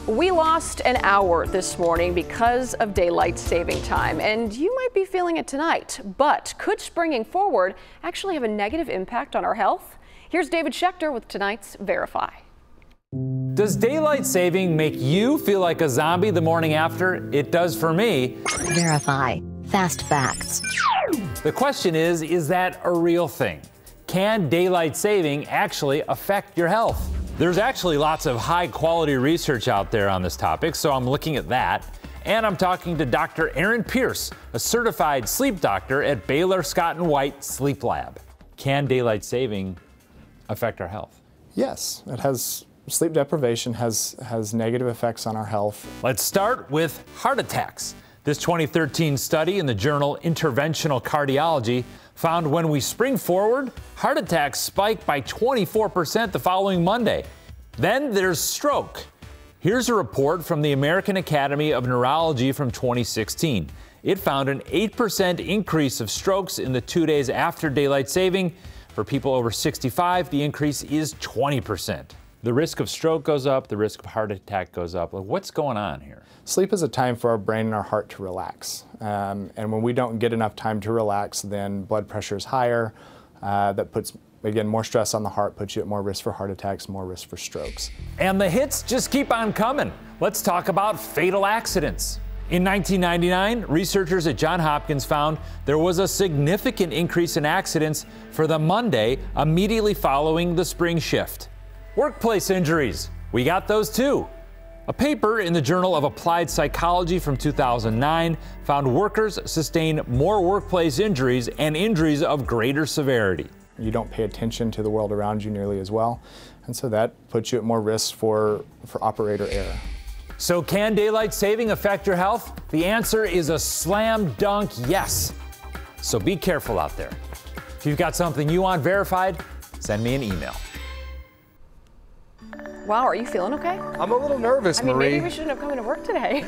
We lost an hour this morning because of daylight saving time, and you might be feeling it tonight. But could springing forward actually have a negative impact on our health? Here's David Schechter with tonight's Verify. Does daylight saving make you feel like a zombie the morning after? It does for me. Verify. Fast facts. The question is that a real thing? Can daylight saving actually affect your health? There's actually lots of high-quality research out there on this topic, so I'm looking at that. And I'm talking to Dr. Aaron Pierce, a certified sleep doctor at Baylor Scott & White Sleep Lab. Can daylight saving affect our health? Yes, it has. Sleep deprivation has negative effects on our health. Let's start with heart attacks. This 2013 study in the journal Interventional Cardiology found when we spring forward, heart attacks spike by 24% the following Monday. Then there's stroke. Here's a report from the American Academy of Neurology from 2016. It found an 8% increase of strokes in the 2 days after daylight saving. For people over 65, the increase is 20%. The risk of stroke goes up, the risk of heart attack goes up. What's going on here? Sleep is a time for our brain and our heart to relax. And when we don't get enough time to relax, then blood pressure is higher. That puts, again, more stress on the heart, puts you at more risk for heart attacks, more risk for strokes. And the hits just keep on coming. Let's talk about fatal accidents. In 1999, researchers at Johns Hopkins found there was a significant increase in accidents for the Monday immediately following the spring shift. Workplace injuries, we got those too. A paper in the Journal of Applied Psychology from 2009 found workers sustain more workplace injuries and injuries of greater severity. You don't pay attention to the world around you nearly as well, and so that puts you at more risk for operator error. So can daylight saving affect your health? The answer is a slam dunk yes. So be careful out there. If you've got something you want verified, send me an email. Wow, are you feeling okay? I'm a little nervous, Marie. Maybe we shouldn't have come into work today.